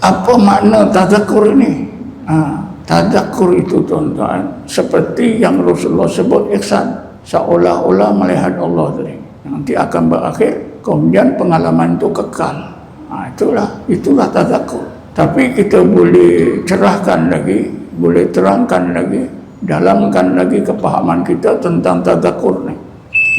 Apa makna tadzakur ini? Tadzakur itu tuan-tuan seperti yang Rasulullah sebut ihsan, seolah-olah melihat Allah tadi. Nanti akan berakhir, kemudian pengalaman itu kekal. Itulah tadzakur. Tapi kita boleh cerahkan lagi, boleh terangkan lagi, dalamkan lagi kepahaman kita tentang tadzakur ni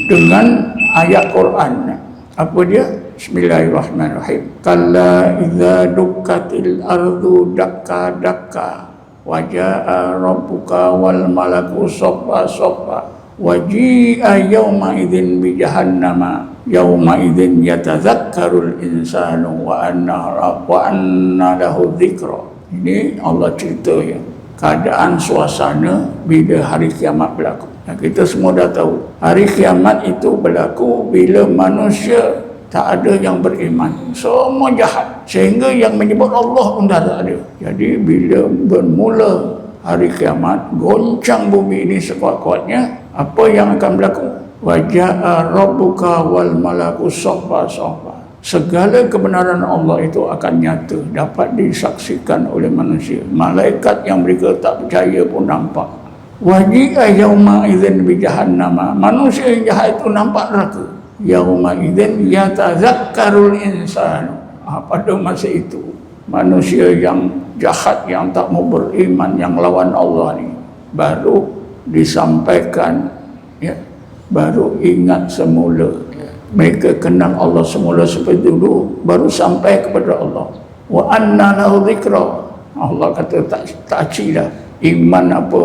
dengan ayat Quran. Apa dia? Bismillahirrahmanirrahim. Kalla idza dukkatil ardu dakka dakka wa jaa rabbuka wal malaku saffa saffa wa ji'a yawma idzin bi jahannama yawma idzin yatadzakkarul insanu wa anna lahu dzikra. Ini Allah cerita ya, keadaan suasana bila hari kiamat berlaku. Kita semua dah tahu hari kiamat itu berlaku bila manusia tak ada yang beriman, semua jahat, sehingga yang menyebut Allah pun dah tak ada. Jadi bila bermula hari kiamat, goncang bumi ini sekuat-kuatnya, apa yang akan berlaku? Waja'a rabbuka wal malaku saffa saffa. Segala kebenaran Allah itu akan nyata, dapat disaksikan oleh manusia. Malaikat yang mereka tak percaya pun nampak. Waji'a yawma idzin bi jahannama. Manusia yang jahat itu nampak neraka. Yauma idzin yatadzakkarul insanu. Pada masa itu manusia yang jahat, yang tak mau beriman, yang lawan Allah ni baru disampaikan ya, baru ingat semula. Mereka kenal Allah semula seperti dulu, baru sampai kepada Allah. Wa anna lahu dzikra. Allah kata tak dah iman apa,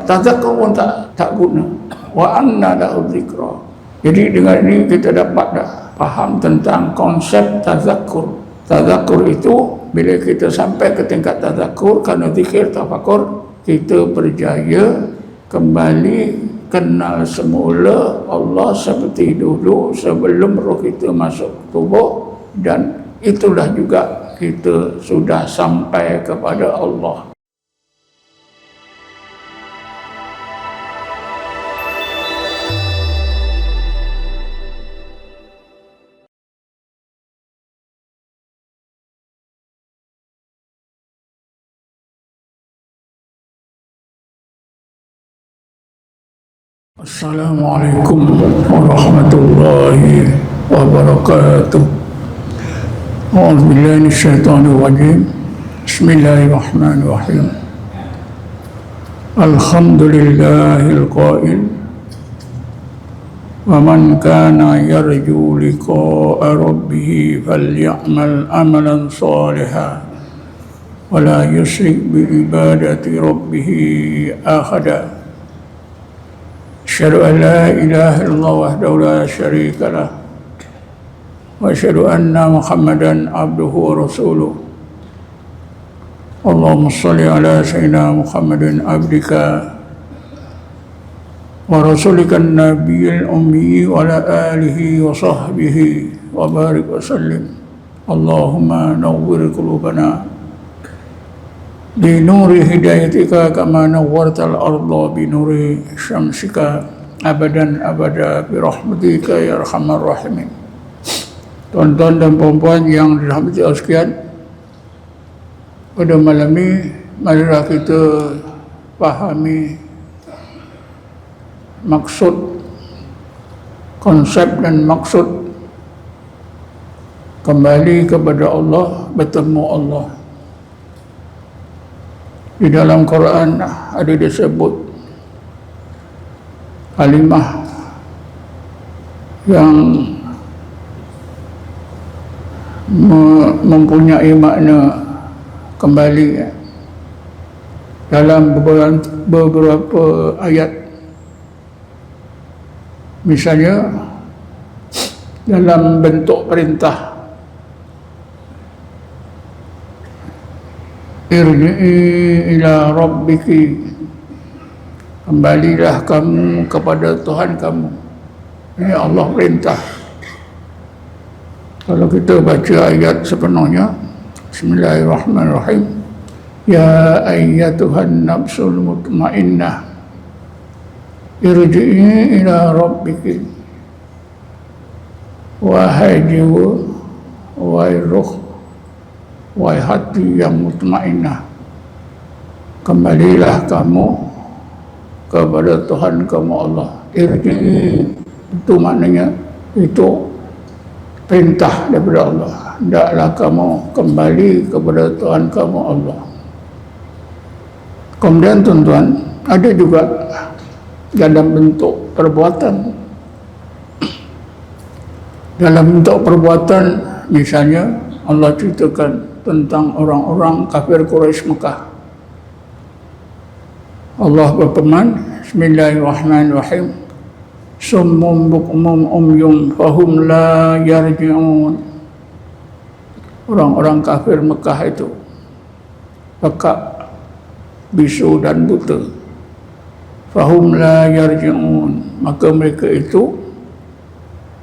tadzakur pun tak guna. Wa anna lahu dzikra. Jadi dengan ini kita dapat dah faham tentang konsep tadzakur. Tadzakur itu bila kita sampai ke tingkat tadzakur, kerana zikir tafakur, kita berjaya kembali kenal semula Allah seperti dulu sebelum roh kita masuk tubuh, dan itulah juga kita sudah sampai kepada Allah. Assalamualaikum warahmatullahi wabarakatuh. A'udzubillahi minasyaitonir rajim. Bismillahirrahmanirrahim. Alhamdulillahil qail wa man kana yarju liqa'a rabbih faly'amal amalan shalihan wa la yusyrik bi ibadati rabbih ahada. Asyhadu an la ilaha illallah wahdahu la syarika lah wa asyhadu anna Muhammadan abduhu wa rasuluh. Allahumma shalli ala sayyidina Muhammadin abdika wa rasulika nabiyil ummi wa ala alihi wa sahbihi wa barik wa sallim. Allahumma nawwir qulubana bi nuri hidayatika kama nawwartal arda bi nuri syamsika abadan abada bi rahmatika ya arhamar rahimin. Tuan-tuan dan puan-puan yang dirahmati Allah sekalian, pada malam ini marilah kita pahami maksud, konsep dan maksud kembali kepada Allah, bertemu Allah. Di dalam Quran ada disebut kalimah yang mempunyai makna kembali dalam beberapa ayat. Misalnya dalam bentuk perintah, irji'i ila rabbiki, kembalilah kamu kepada Tuhan kamu. Ini Allah perintah. Kalau kita baca ayat sepenuhnya, Bismillahirrahmanirrahim. Ya ayyatuhan nafsul mutmainnah, irji'i ila rabbiki. Wahai jiwa, wahai ruh, wahai hati yang mutmainnah, kembalilah kamu kepada Tuhan kamu Allah. Irji'i itu maknanya itu perintah daripada Allah. Hendaklah kamu kembali kepada Tuhan kamu Allah. Kemudian tuan-tuan, ada juga dalam bentuk perbuatan. Dalam bentuk perbuatan, misalnya Allah ceritakan tentang orang-orang kafir Quraisy Mekah. Allah berfirman, Bismillahirrahmanirrahim, Summum bukmum umyum fahum la yarji'un. Orang-orang kafir Mekah itu pekak, bisu dan buta. Fahum la yarji'un, maka mereka itu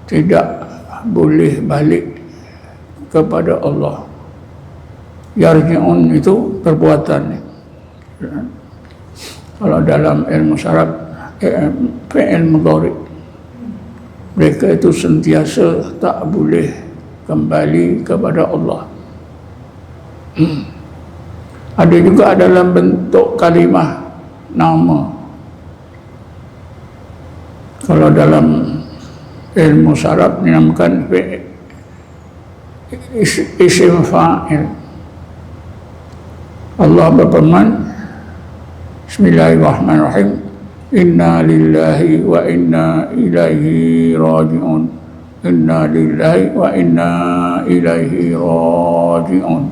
tidak boleh balik kepada Allah. Yarji'un itu perbuatan. Kalau dalam ilmu syarab, fi'il mudhari, mereka itu sentiasa tak boleh kembali kepada Allah. Ada juga dalam bentuk kalimah nama. Kalau dalam ilmu syarab dinamakan isim fa'il. Allah berfirman, Bismillahirrahmanirrahim, Inna lillahi wa inna ilaihi raji'un. Inna lillahi wa inna ilaihi raji'un.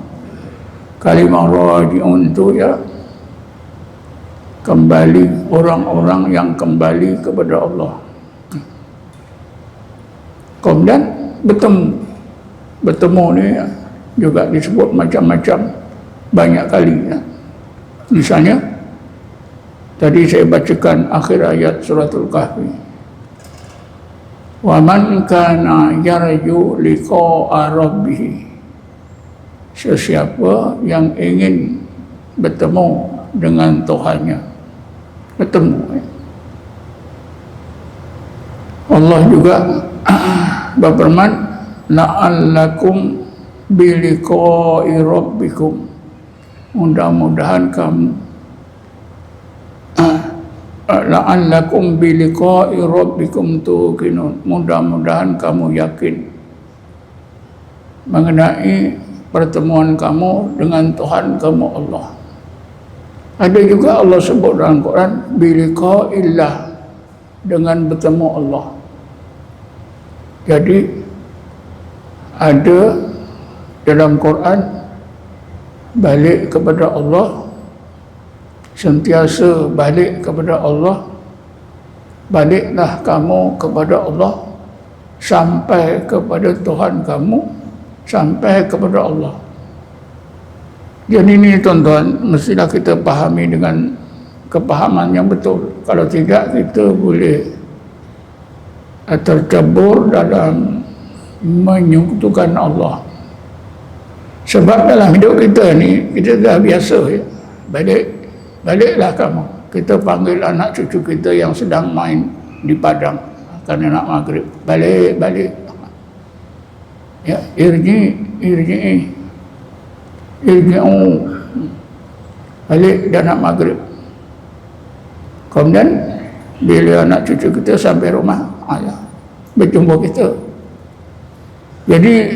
Kalimah raji'un itu ya kembali, orang-orang yang kembali kepada Allah. Kemudian bertemu ni juga disebut macam-macam, banyak kali ya. Misalnya tadi saya bacakan akhir ayat suratul Kahfi, wa man kana yarju liqa'a rabbih, sesiapa yang ingin bertemu dengan Tuhannya, bertemu. Allah juga berfirman, la'allakum biliqa'i rabbikum, mudah-mudahan kamu la'allakum biliqa'i rabbikum tuqinun, mudah-mudahan kamu yakin mengenai pertemuan kamu dengan Tuhan kamu Allah. Ada juga Allah sebut dalam Quran biliqa'illah, dengan bertemu Allah. Jadi ada dalam Quran balik kepada Allah, sentiasa balik kepada Allah. Baliklah kamu kepada Allah sampai kepada Tuhan kamu, sampai kepada Allah. Jadi ini tuan-tuan, mestilah kita pahami dengan kepahaman yang betul. Kalau tidak, kita boleh tercebur dalam menyekutukan Allah. Sebab dalam hidup kita ni, kita dah biasa ya. Baliklah kamu. Kita panggil anak cucu kita yang sedang main di padang kerana nak maghrib. Balik. Ya, irji'u. Balik dan nak maghrib. Kemudian bila anak cucu kita sampai rumah, berjumpa kita. Jadi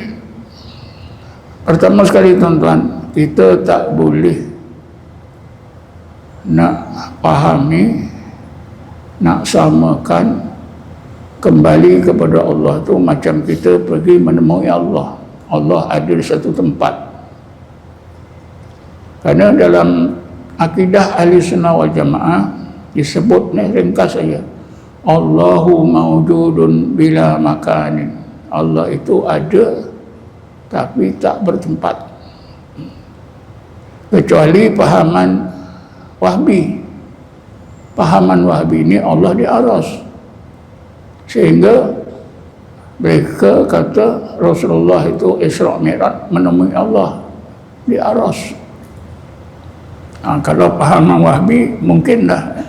pertama sekali tuan-tuan, kita tak boleh nak pahami, nak samakan kembali kepada Allah tu macam kita pergi menemui Allah. Allah ada di satu tempat. Kerana dalam akidah ahli sunnah wal jamaah disebut ni ringkas saja, Allahu mawjudun bila makanin. Allah itu ada tapi tak bertempat. Kecuali pahaman Wahbi. Pahaman Wahbi ini Allah di aras. Sehingga mereka kata Rasulullah itu Isra Mi'raj menemui Allah di aras. Kalau pahaman Wahbi mungkinlah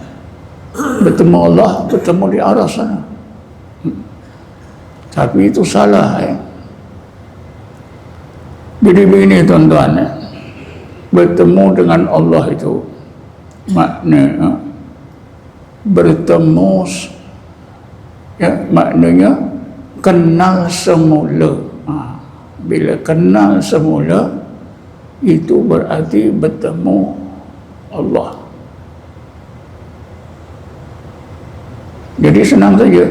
bertemu Allah, bertemu di aras sana. Tapi itu salah ya. Jadi begini tuan-tuan ya. bertemu dengan Allah itu makna bertemu, ya, maknanya kenal semula. Bila kenal semula itu berarti bertemu Allah. Jadi senang saja.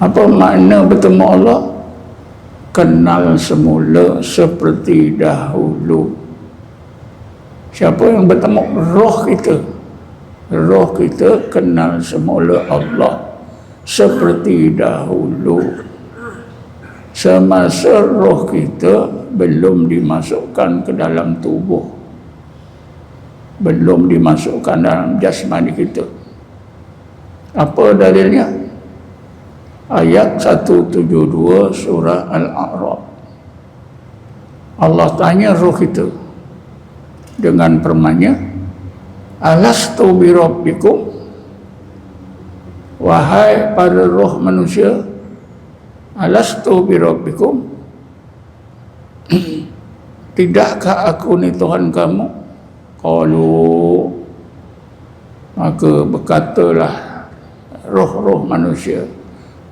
Apa makna bertemu Allah? Kenal semula seperti dahulu. Siapa yang bertemu roh kita? Roh kita kenal semula Allah seperti dahulu. Semasa roh kita belum dimasukkan ke dalam tubuh, belum dimasukkan dalam jasmani kita. Apa dalilnya? Ayat 172 surah Al-A'raf. Allah tanya roh kita dengan firman-Nya, alastu bi rabbikum, wahai para roh manusia, alastu bi rabbikum, tidakkah aku ni Tuhan kamu? Qalu, maka berkatalah roh-roh manusia,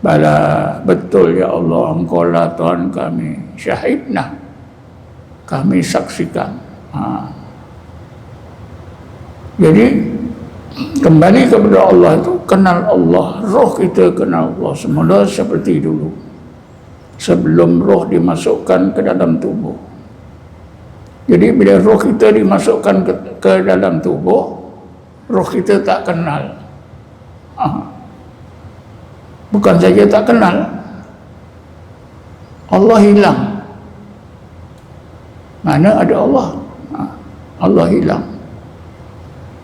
bala, betul ya Allah, Engkau lah Tuhan kami, syahidna, kami saksikan. Jadi kembali kepada Allah itu kenal Allah, roh kita kenal Allah semula seperti dulu, sebelum roh dimasukkan ke dalam tubuh. Jadi bila roh kita dimasukkan ke dalam tubuh, roh kita tak kenal. Bukan saja tak kenal, Allah hilang. Mana ada Allah? Allah hilang.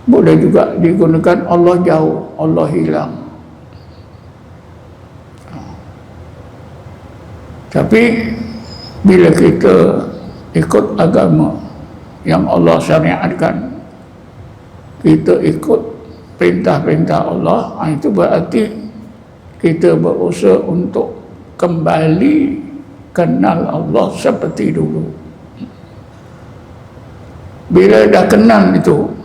Boleh juga digunakan Allah jauh, Allah hilang. Tapi bila kita ikut agama yang Allah syariatkan, kita ikut perintah-perintah Allah, itu berarti kita berusaha untuk kembali kenal Allah seperti dulu. Bila dah kenal itu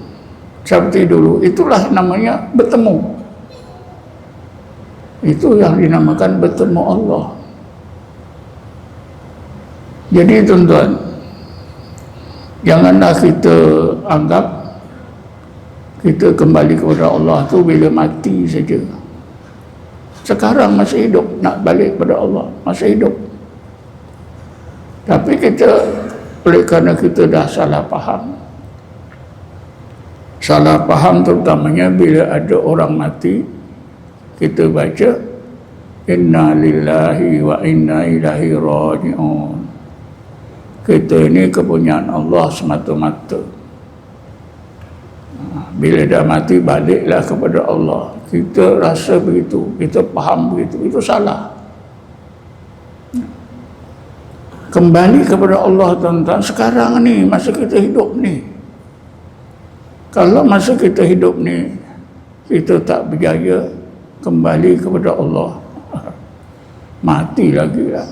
seperti dulu, itulah namanya bertemu. Itu yang dinamakan bertemu Allah. Jadi tuan-tuan, janganlah kita anggap kita kembali kepada Allah tu bila mati saja. Sekarang masih hidup, nak balik kepada Allah, masih hidup. Tapi kita, oleh kerana kita dah salah faham, terutamanya bila ada orang mati, kita baca inna lillahi wa inna ilaihi raji'un. Kita ini kepunyaan Allah semata-mata. Bila dah mati, baliklah kepada Allah. Kita rasa begitu, kita faham begitu, itu salah. Kembali kepada Allah tuan-tuan sekarang ni, masa kita hidup ni. Kalau masa kita hidup ni kita tak berjaya kembali kepada Allah, mati lagi lah.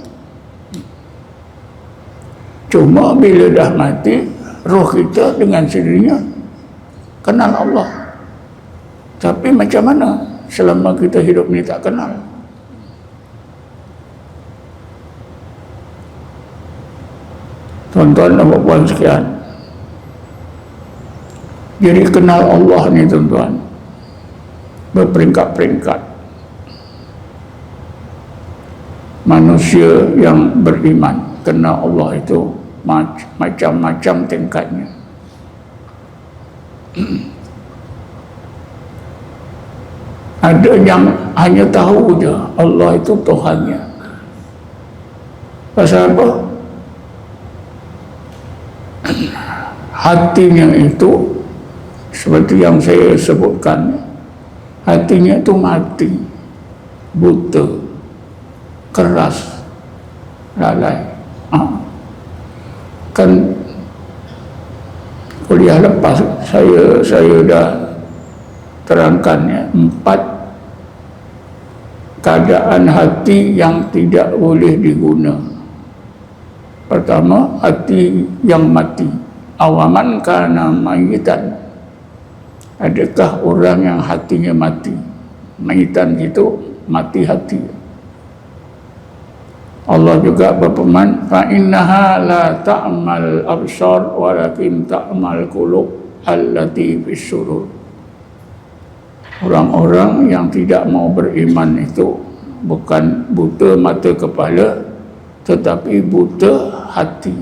Cuma bila dah mati, roh kita dengan sendirinya kenal Allah. Tapi macam mana selama kita hidup ni tak kenal? Tuan-tuan dan puan sekalian, jadi kenal Allah ni tuan-tuan berperingkat-peringkat. Manusia yang beriman kenal Allah itu macam-macam tingkatnya. Ada yang hanya tahu je Allah itu Tuhannya. Pasal apa? Hatinya itu seperti yang saya sebutkan, hatinya itu mati, buta, keras, lalai. Kan kuliah lepas saya dah terangkannya 4 keadaan hati yang tidak boleh diguna. Pertama, hati yang mati. awaman kana mayitan, adakah orang yang hatinya mati? Mayitan itu mati hati. Allah juga berfirman, fa innaha la ta'mal absar walakin ta'mal qulub allati fis surur. Orang-orang yang tidak mau beriman itu bukan buta mata kepala, tetapi buta hati.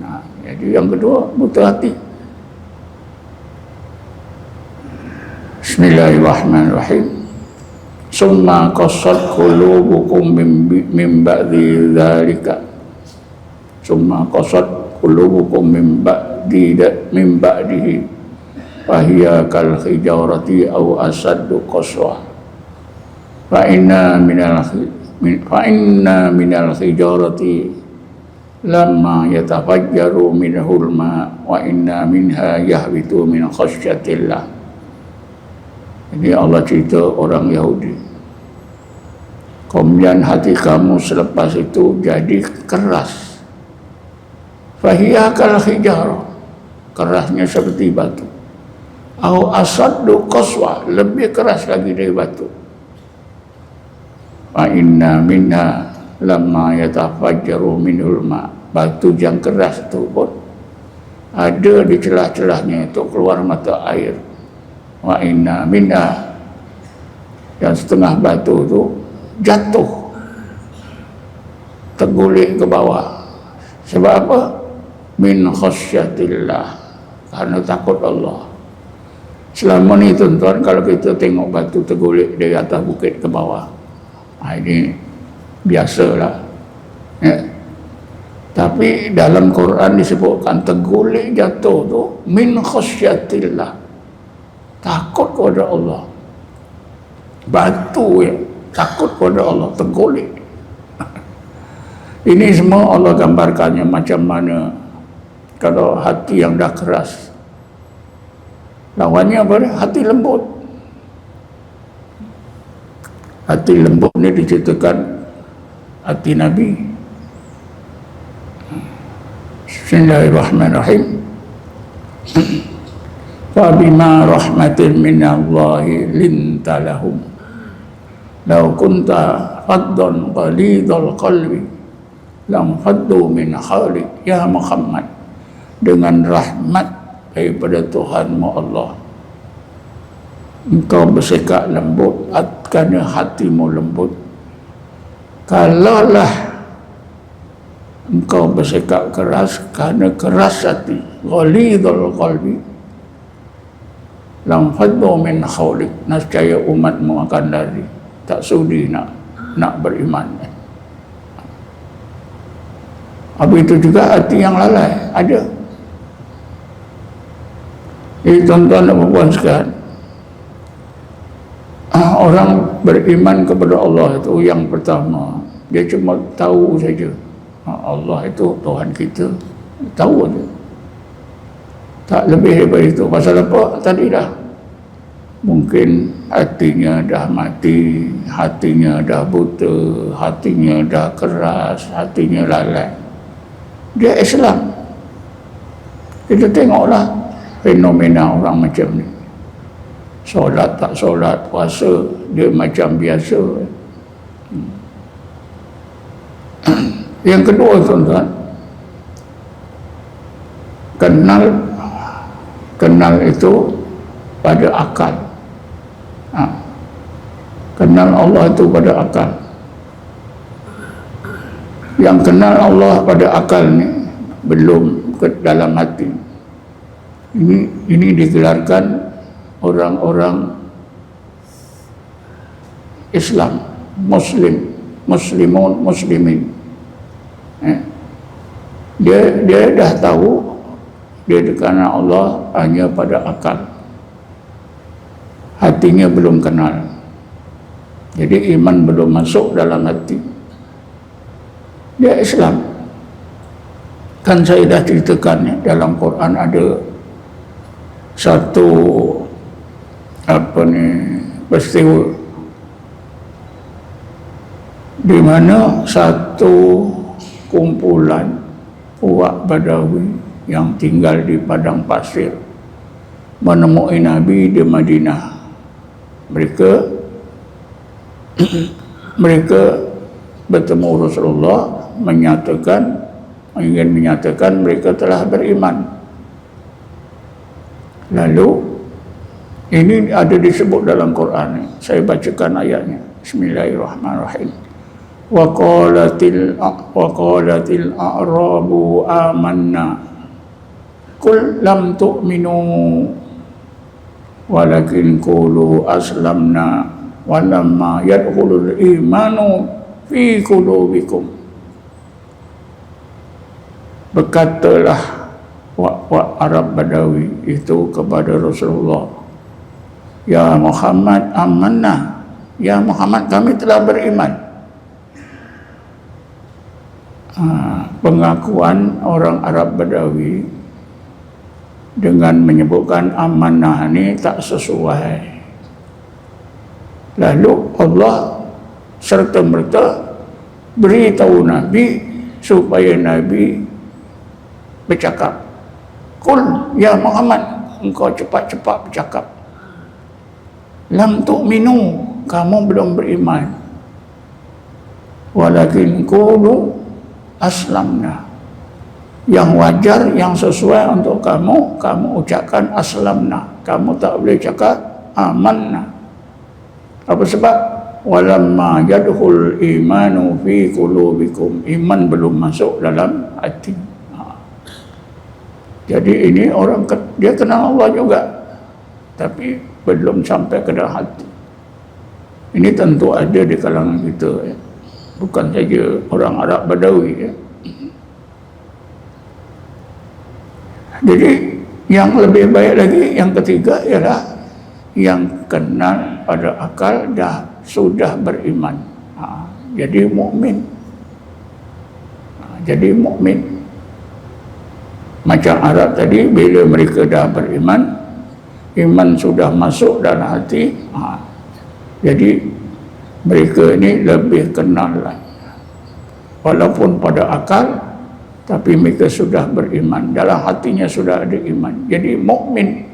Nah, jadi yang kedua buta hati. Bismillahirrahmanirrahim. Summa qasat qulubukum min ba'di dzalika. Summa qasat qulubukum min ba'dihi fahiya kal hijarati aw asaddu qaswa. Fa inna minal hijarati lamma yatafajjaru minhul ma wa inna minha yahbitu min khasyatillah. Ini Allah cerita orang Yahudi. Kemudian hati kamu selepas itu jadi keras. Fahiya kal hijarah, kerasnya seperti batu. Au asaddu qaswa, lebih keras lagi dari batu. Wa inna minha lamma yatafajjaru minhul ma, batu yang keras itu pun ada di celah-celahnya itu keluar mata air. Wa inna minha, yang setengah batu itu jatuh, terguling ke bawah. Sebab apa? Min khasyatillah, karena takut Allah. Selama ni tuan-tuan, kalau kita tengok batu terguling dari atas bukit ke bawah, ini biasalah, ya. Tapi dalam Quran disebutkan terguling jatuh tu min khasyatillah, takut kepada Allah. Batu ya, takut kepada Allah, terguling. Ini semua Allah gambarkannya macam mana kalau hati yang dah keras. Lawannya apa? Hati lembut. Hati lembut ni diceritakan hati Nabi. Bismillahirrahmanirrahim. Fa bima rahmatin minallahi linta lahum. Law kunta faddan qalidal qalbi lam faddu min hawlik. Ya Muhammad, dengan rahmat daripada Tuhanmu Allah, engkau bersikap lembut kerana hatimu lembut. Kalaulah engkau bersikap keras kerana keras hati, ghalidul qalbi, lam faddu min hawlik, nescaya umatmu akan lari, tak sudi nak beriman. Habis itu juga hati yang lalai ada. Jadi tuan-tuan dan puan sekalian, orang beriman kepada Allah itu yang pertama, dia cuma tahu saja Allah itu Tuhan kita, tahu saja, tak lebih daripada itu. Pasal apa? Tadi dah, mungkin hatinya dah mati, hatinya dah buta, hatinya dah keras, hatinya lalai. Dia Islam. Kita tengoklah fenomena orang macam ni. Solat tak solat, puasa dia macam biasa. Yang kedua tuan-tuan, kenal itu pada akal. Kenal Allah itu pada akal. Yang kenal Allah pada akal ni belum ke dalam hati. Ini digelarkan orang-orang Islam, muslimin. Dia dah tahu dia kerana Allah hanya pada akal. Hatinya belum kenal. Jadi iman belum masuk dalam hati. Dia Islam. Kan saya dah ceritakan dalam Quran ada satu peristiwa di mana satu kumpulan puak Badawi yang tinggal di padang pasir menemui Nabi di Madinah. Mereka bertemu Rasulullah, ingin menyatakan mereka telah beriman. Lalu ini ada disebut dalam Quran. Saya bacakan ayatnya. Bismillahirrahmanirrahim. Wa qalatil a'rabu amanna qul lam tu'minu walakin qulu aslamna walamma yadkhulul imanu fi qulubikum. Berkatalah Arab Badawi itu kepada Rasulullah, ya Muhammad amanna, ya Muhammad kami telah beriman. Pengakuan orang Arab Badawi dengan menyebutkan amanah ini tak sesuai. Lalu Allah serta-merta beritahu Nabi supaya Nabi bercakap. Qul ya Muhammad, engkau cepat-cepat bercakap. Lam tu'minu, kamu belum beriman. Walakin qulu aslamna. Yang wajar, yang sesuai untuk kamu ucapkan aslamna. Kamu tak boleh cakap amanna. Apa sebab? Walamma yadkhul imanu fi qulubikum. Iman belum masuk dalam hati. Jadi ini orang dia kenal Allah juga, tapi belum sampai ke dalam hati. Ini tentu ada di kalangan kita, ya. Bukan saja orang Arab Badawi, ya. Jadi yang lebih baik lagi, yang ketiga ialah yang kenal pada akal sudah beriman. Jadi mukmin. Jadi mukmin. Macam Arab tadi, bila mereka dah beriman, iman sudah masuk dalam hati, jadi mereka ini lebih kenal lah. Walaupun pada akal, tapi mereka sudah beriman, dalam hatinya sudah ada iman. Jadi mukmin.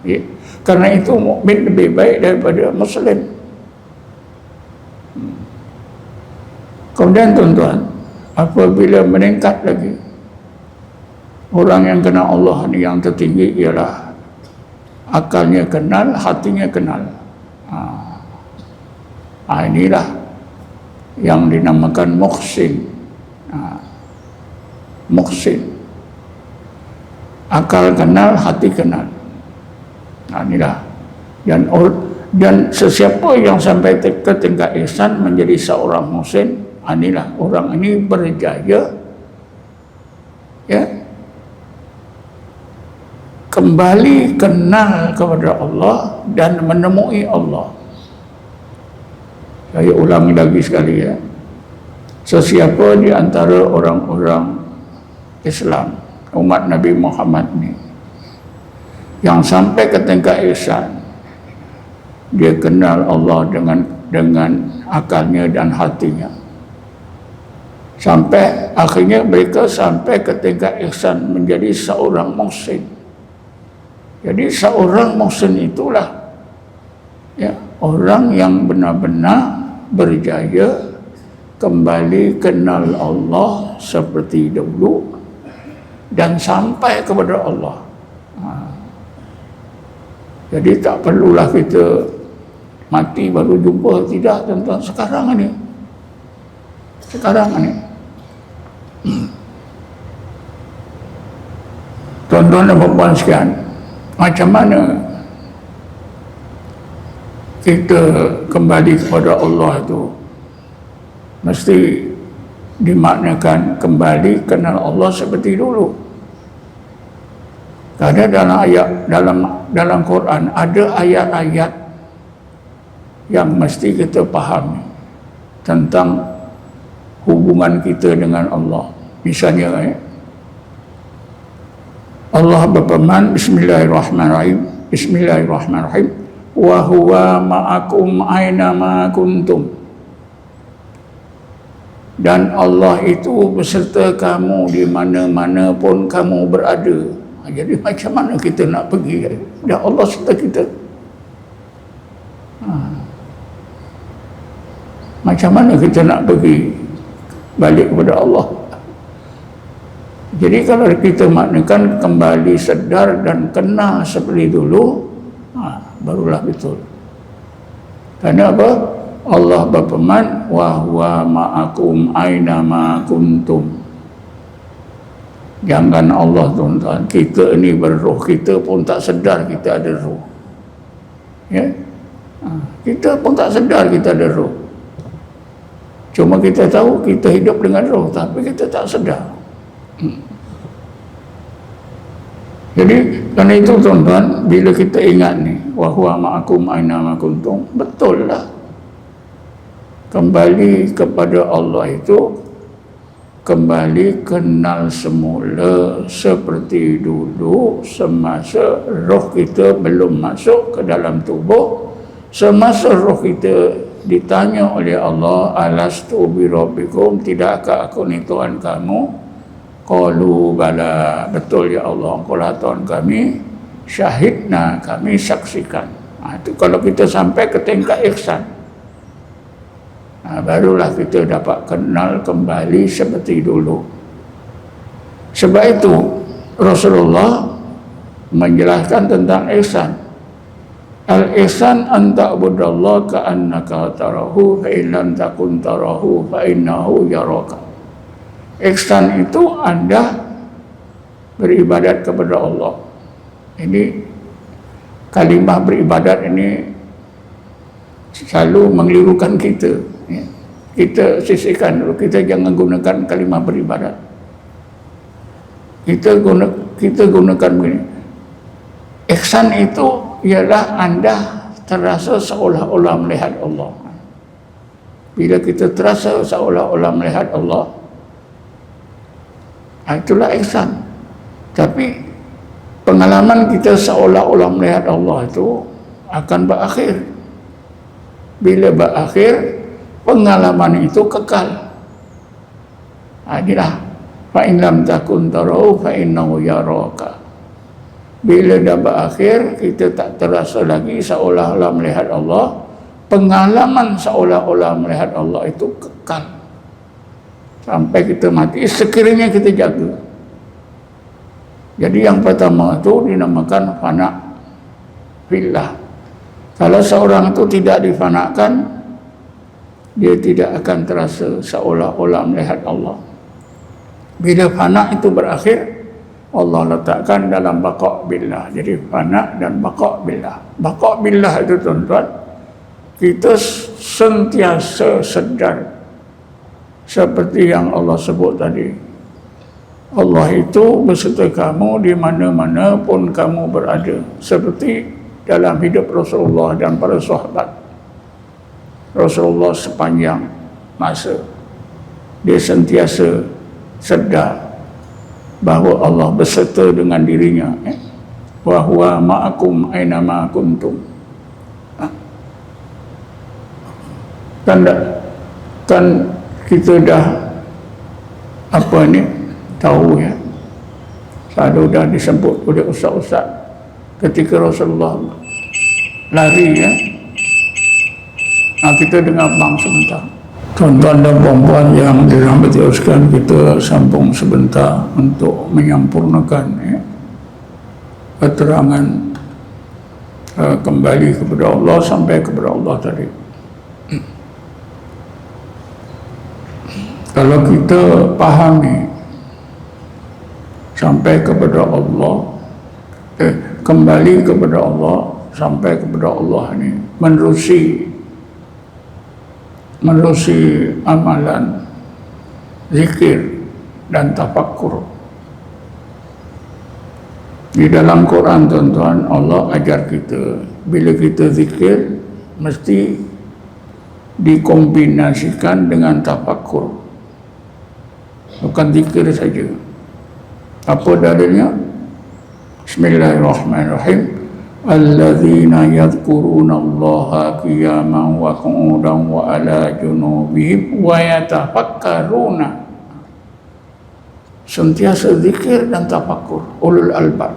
Ya. Karena itu mukmin lebih baik daripada Muslim. Kemudian tuan-tuan, apabila meningkat lagi, orang yang kenal Allah ni yang tertinggi ialah akalnya kenal, hatinya kenal. Inilah yang dinamakan muhsin. Muhsin. Akal kenal, hati kenal. Inilah. Dan sesiapa yang sampai ke tingkat ihsan menjadi seorang muhsin, inilah orang ini berjaya, ya, kembali kenal kepada Allah dan menemui Allah. Saya ulangi lagi sekali, ya. Sesiapa di antara orang-orang Islam, umat Nabi Muhammad ni, yang sampai ke tingkat ihsan, dia kenal Allah dengan akalnya dan hatinya. Sampai akhirnya mereka sampai ke tingkat ihsan menjadi seorang muhsin. Jadi seorang muhsin itulah, ya, orang yang benar-benar berjaya kembali kenal Allah seperti dahulu dan sampai kepada Allah. Jadi tak perlulah kita mati baru jumpa, tidak, tuan-tuan. Sekarang ini tuan-tuan dan puan-puan sekalian, macam mana kita kembali kepada Allah itu? Mesti dimaknakan kembali kenal Allah seperti dulu. Karena dalam ayat dalam Quran ada ayat-ayat yang mesti kita fahami tentang hubungan kita dengan Allah. Misalnya, Allah berfirman, Bismillahirrahmanirrahim, wa huwa ma'akum aina ma kuntum. Dan Allah itu beserta kamu di mana-mana pun kamu berada. Jadi macam mana kita nak pergi? Dah Allah serta kita. Macam mana kita nak pergi balik kepada Allah? Jadi kalau kita maknakan kembali sedar dan kenal seperti dulu, barulah betul. Kerana apa? Allah berfirman, wa huwa ma'akum aina ma kuntum. Jangan Allah tuan-tuan, kita ni berroh, kita pun tak sedar kita ada roh. Ya? Kita pun tak sedar kita ada roh. Cuma kita tahu kita hidup dengan roh, tapi kita tak sedar. Jadi kerana itu tuan-tuan, bila kita ingat ni, wa huwa ma'akum aina ma kuntum, betul lah. Kembali kepada Allah itu kembali kenal semula seperti dulu semasa roh kita belum masuk ke dalam tubuh, semasa roh kita ditanya oleh Allah, alastu bi rabbikum, tidakkah aku ni Tuhan kamu? Qalu bala, betul ya Allah, engkau lah Tuhan kami, syahidna, kami saksikan. Itu kalau kita sampai ke tingkat ihsan, barulah kita dapat kenal kembali seperti dulu. Sebab itu Rasulullah menjelaskan tentang ihsan. Al-ihsan an ta'budallaha ka'annaka tarahu fa in lam takun tarahu fa innahu yaraka. Ihsan itu Anda beribadat kepada Allah. Ini kalimah beribadat ini selalu mengelirukan kita. Kita sisihkan dulu, kita jangan gunakan kalimah beribadat. Kita gunakan begini. Ihsan itu ialah Anda terasa seolah-olah melihat Allah. Bila kita terasa seolah-olah melihat Allah, itulah ihsan. Tapi pengalaman kita seolah-olah melihat Allah itu akan berakhir. Bila berakhir, pengalaman itu kekal. Inilah fa in lam takun tarahu fa innahu yaraka. Bila dah berakhir, kita tak terasa lagi seolah-olah melihat Allah. Pengalaman seolah-olah melihat Allah itu kekal sampai kita mati, sekiranya kita jaga. Jadi yang pertama itu dinamakan fana fillah. Kalau seorang itu tidak difanakan, dia tidak akan terasa seolah-olah melihat Allah. Bila fana itu berakhir, Allah letakkan dalam baqa' billah. Jadi fana dan baqa' billah. Baqa' billah itu tuan-tuan, kita sentiasa sedar seperti yang Allah sebut tadi. Allah itu beserta kamu di mana-mana pun kamu berada. Seperti dalam hidup Rasulullah dan para sahabat. Rasulullah sepanjang masa dia sentiasa sedar bahawa Allah beserta dengan dirinya, wa huwa ma'akum aina ma kuntum. Kan kita dah tahu ya, selalu dah disebut oleh ustaz-ustaz ketika Rasulullah lari ya. Kita dengar bang sebentar. Tuan-tuan dan puan-puan yang dirahmati Allah sekalian, kita sambung sebentar untuk menyempurnakan keterangan kembali kepada Allah sampai kepada Allah tadi. Kalau kita pahami sampai kepada Allah, kembali kepada Allah sampai kepada Allah ini menerusi amalan zikir dan tafakkur. Di dalam Quran tuan-tuan, Allah ajar kita bila kita zikir mesti dikombinasikan dengan tafakkur, bukan zikir saja. Apa dalilnya? Bismillahirrahmanirrahim. alladzina yadhkuruna Allaha qiyaman wa qu'udan wa ala junubihim wa yatafakkaruna. Sentiasa zikir dan tafakur, ulul albab.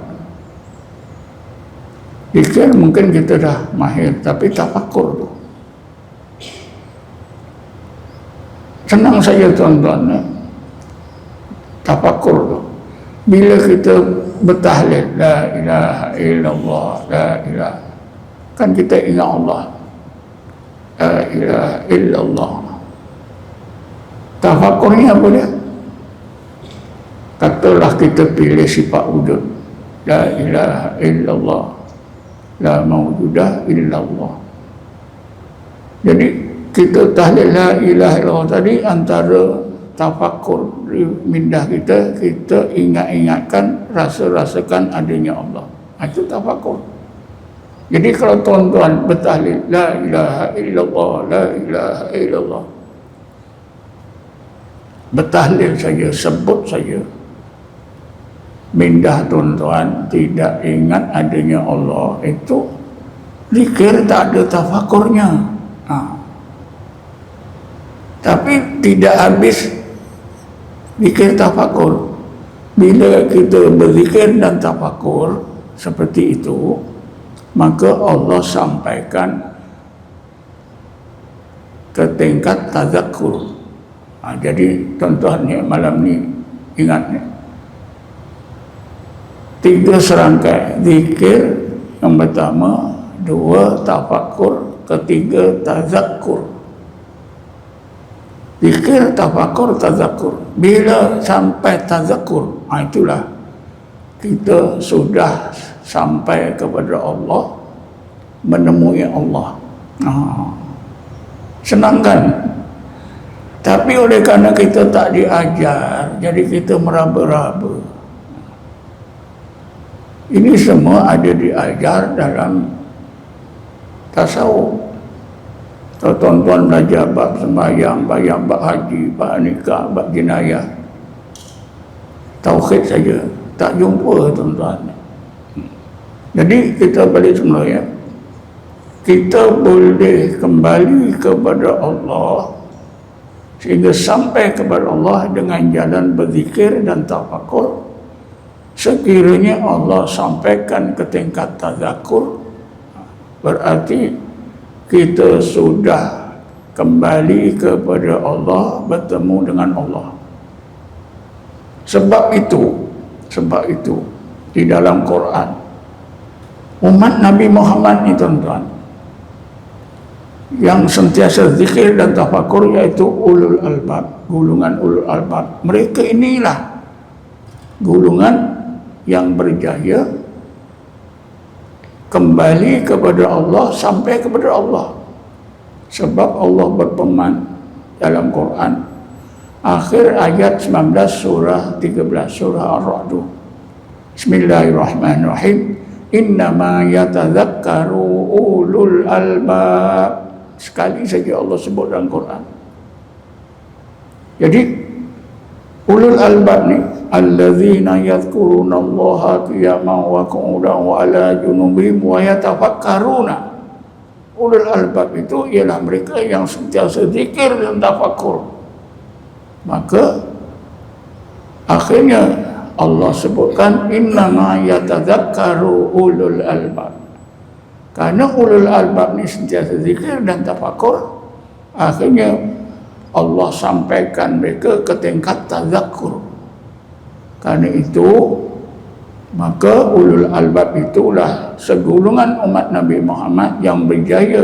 Zikir mungkin kita dah mahir, tapi tafakur tu senang saja tuan-tuan. Tafakur tu bila kita bertahlil la ilaha illallah, la ilaha, kan kita ingat Allah, la ilaha illallah. Tafakurnya apa dia? Katalah kita pilih sifat wujud, la ilaha illallah, la mawjudah illallah. Jadi kita tahlil la ilaha illallah tadi antara tafakur mindah kita ingat-ingatkan, rasa-rasakan adanya Allah. Itu tafakur. Jadi kalau tuan-tuan bertahlil la ilaha illallah, la ilaha illallah, bertahlil saja, sebut saja, mindah tuan-tuan tidak ingat adanya Allah, itu zikir tak ada tafakurnya. Tapi tidak habis zikir tafakur. Bila kita berzikir dan tafakur seperti itu, maka Allah sampaikan ke tingkat tazakkur. Jadi tuan-tuan ni malam ni ingat ni, 3 serangkai zikir. Yang pertama, 2 tafakur, ketiga tazakkur. Zikir, tafakur, tazakkur. Bila sampai tazakkur, itulah kita sudah sampai kepada Allah, menemui Allah. Senang kan? Tapi oleh kerana kita tak diajar, jadi kita meraba-raba. Ini semua ada diajar dalam tasawuf. Kalau tuan-tuan belajar bab sembahyang, bab haji, bab nikah, bab jenayah, tauhid saja tak jumpa tuan-tuan. Jadi kita balik semula ya, kita boleh kembali kepada Allah sehingga sampai kepada Allah dengan jalan berzikir dan tafakur. Sekiranya Allah sampaikan ke tingkat tazakur, berarti kita sudah kembali kepada Allah, bertemu dengan Allah. Sebab itu di dalam Quran, umat Nabi Muhammad ni tuan-tuan, yang sentiasa zikir dan tafakur, iaitu ulul albab, golongan ulul albab. Mereka inilah golongan yang berjaya kembali kepada Allah, sampai kepada Allah. Sebab Allah berfirman dalam Quran, akhir ayat 19 surah 13 surah Ar-Ra'd, Bismillahirrahmanirrahim, innama yatadzakkaru ulul albab. Sekali saja Allah sebut dalam Quran. Jadi ulul albab ni alladzina yadhkuruna Allaha qiyaman wa qu'udan wa ala junubihim wa yatafakkaruna. Ulul albab itu ialah mereka yang sentiasa zikir dan tafakur. Maka akhirnya Allah sebutkan innama yatadzakkaru ulul albab. Karena ulul albab ni sentiasa zikir dan tafakur, akhirnya Allah sampaikan mereka ke tingkat tazakkur. Karena itu, maka ulul albab itulah segolongan umat Nabi Muhammad yang berjaya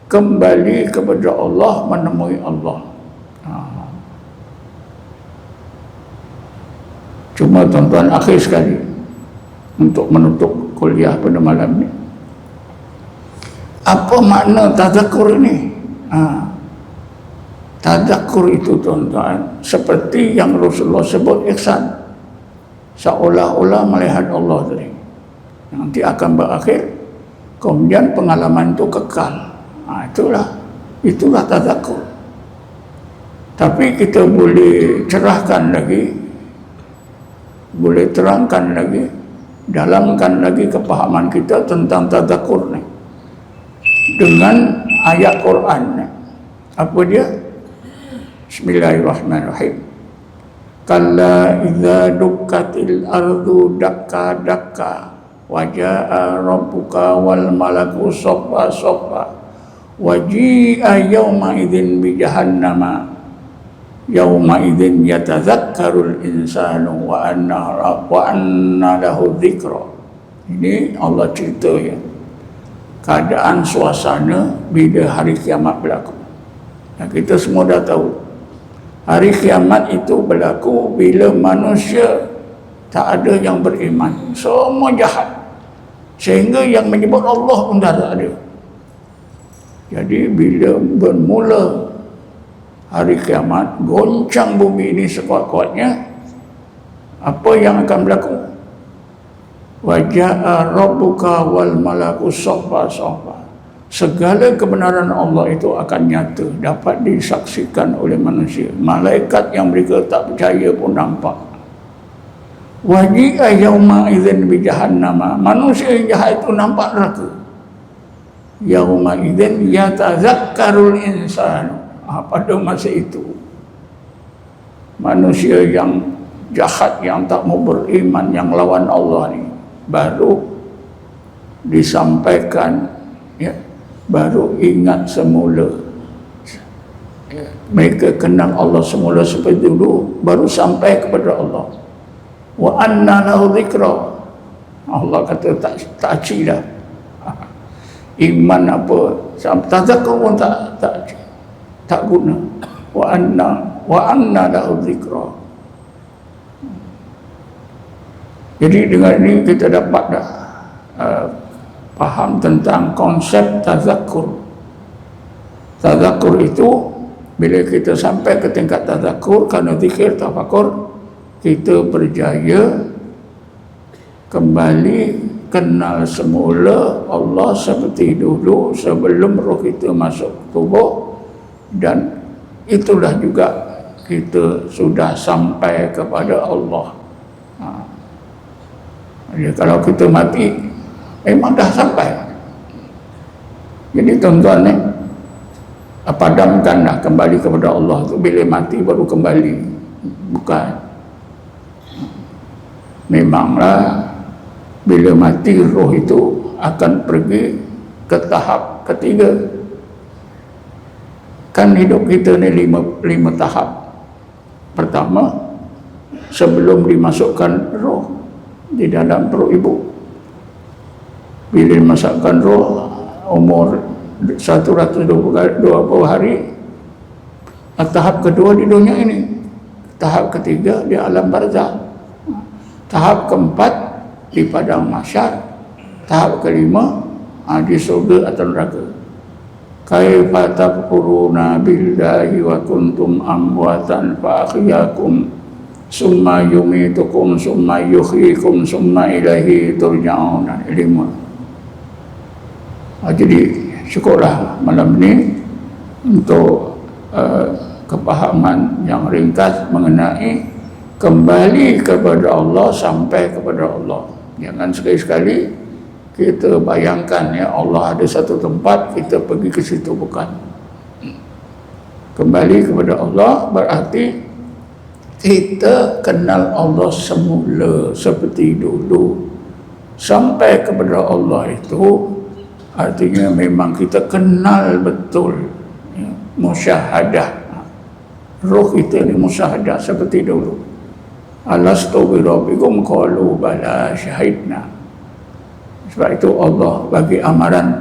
kembali kepada Allah, menemui Allah. Cuma tuan-tuan, akhir sekali untuk menutup kuliah pada malam ini, apa makna tazakkur ini? Tazakkur itu tuan-tuan, seperti yang Rasulullah sebut ihsan, seolah-olah melihat Allah tadi. Nanti akan berakhir, kemudian pengalaman itu kekal. Itulah tazakkur. Tapi kita boleh cerahkan lagi, boleh terangkan lagi, dalamkan lagi kepahaman kita tentang tadzakur ni dengan ayat Quran ni. Apa dia? Bismillahirrahmanirrahim. Kalla idza dukkatil ardu dakka dakka wa jaa rabbuka wal malaku saffa saffa wa ji'a yawma idzin bi jahannama yauma idzin yatadzakkarul insanu wa anna lahu dzikra. Ini Allah cerita ya, keadaan suasana bila hari kiamat berlaku. Dan kita semua dah tahu hari kiamat itu berlaku bila manusia tak ada yang beriman, semua jahat, sehingga yang menyebut Allah pun dah tak ada. Jadi bila bermula hari kiamat, goncang bumi ini sekuat-kuatnya, apa yang akan berlaku? Waja'a rabbuka wal malaku saffa saffa. Segala kebenaran Allah itu akan nyata, dapat disaksikan oleh manusia. Malaikat yang mereka tak percaya pun nampak. Waji'a yauma idzin bi jahannama. Manusia yang jahat itu nampak neraka. Yauma idzin yatazakkarul insanu. Pada masa itu manusia yang jahat, yang tak mau beriman, yang lawan Allah ni baru disampaikan ya, baru ingat semula ya, mereka kenal Allah semula seperti dulu, baru sampai kepada Allah. Wa anna lahu dzikra. Allah kata tak aci dah iman apa, tazakkur pun tak guna. Wa anna lahu dzikra. Jadi dengan ini kita dapat dah faham tentang konsep tazakkur. Tazakkur itu bila kita sampai ke tingkat tazakkur, kerana zikir tafakur, kita berjaya kembali kenal semula Allah seperti dulu sebelum roh kita masuk tubuh. Dan itulah juga kita sudah sampai kepada Allah. Jadi kalau kita mati memang dah sampai. Jadi tuan-tuan ni, padamkanlah kembali kepada Allah tu bila mati baru kembali. Bukan. Memanglah bila mati roh itu akan pergi ke tahap ketiga. Kan hidup kita ni lima tahap. Pertama, sebelum dimasukkan roh di dalam perut ibu, bila dimasukkan roh umur 120 hari, tahap kedua di dunia ini, tahap ketiga di alam barzakh, tahap keempat di padang mahsyar, tahap kelima di surga atau neraka. Kaifa takfuruna billahi wa kuntum amwatan fa ahyakum summa yumitukum summa yuhyikum summa ilaihi turja'un. Jadi syukurlah malam ini untuk kepahaman yang ringkas mengenai kembali kepada Allah, sampai kepada Allah. Jangan sekali-sekali kita bayangkan ya Allah ada satu tempat kita pergi ke situ, bukan. Kembali kepada Allah berarti kita kenal Allah semula seperti dulu. Sampai kepada Allah itu artinya memang kita kenal betul ya, musyahadah. Roh kita ni musyahadah seperti dulu. Alastu bi rabbikum qalu bala syahidna. Sebab itu Allah bagi amaran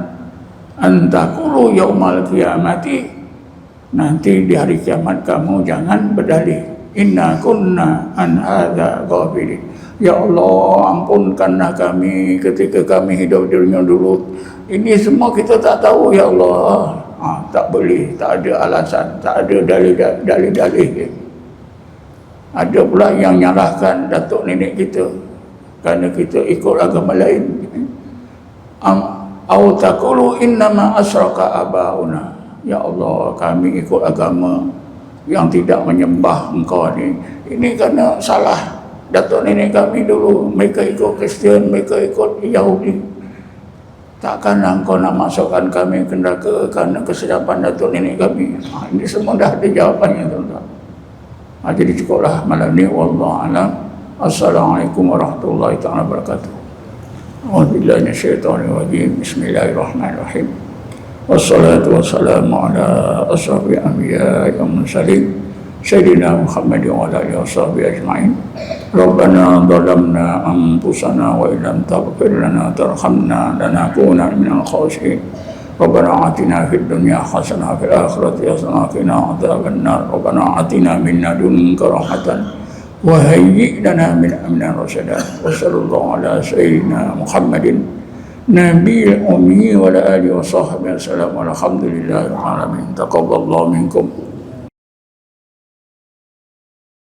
antakulu yaumal qiyamati, nanti di hari kiamat kamu jangan berdalih inna kunna an hadza ghafilin. Ya Allah, ampunkanlah kami ketika kami hidup di dunia dulu. Ini semua kita tak tahu ya Allah. Tak boleh, tak ada alasan, tak ada dalih-dalih. Ada pula yang nyalahkan datuk nenek kita kerana kita ikut agama lain. Au taqulu innama asyraka abauna. Ya Allah, kami ikut agama yang tidak menyembah engkau ni. Ini kerana salah datuk nenek kami dulu mereka ikut Kristian, mereka ikut Yahudi. Takkan engkau nak masukkan kami ke neraka kerana kesilapan datuk nenek kami. Ini semua dah ada jawapannya, tuan-tuan. Jadi cukuplah malam ni. Wallahu a'lam. Assalamualaikum warahmatullahi taala wabarakatuh. A'udzubillahi minasyaitonir rajim. Bismillahirrahmanirrahim. Wassalatu wassalamu ala asyrafil anbiya'i wal mursalin sayyidina Muhammadin wa ala alihi washabihi ajma'in. Rabbana zalamna anfusana wa illam taghfir lana tarhamna lanakunanna minal khasirin. Rabbana atina fid dunya hasanah wa fil akhirati hasanah wa qina adzabannar. Rabbana atina min ladunka rahmatan wa hayyi' lana min amrina rashada. Wa sallallahu ala sayyidina Muhammadin nabiyil ummi wa ala alihi wa sahbihi wasallam. Alhamdulillahil alamin. Taqabbalallahu minkum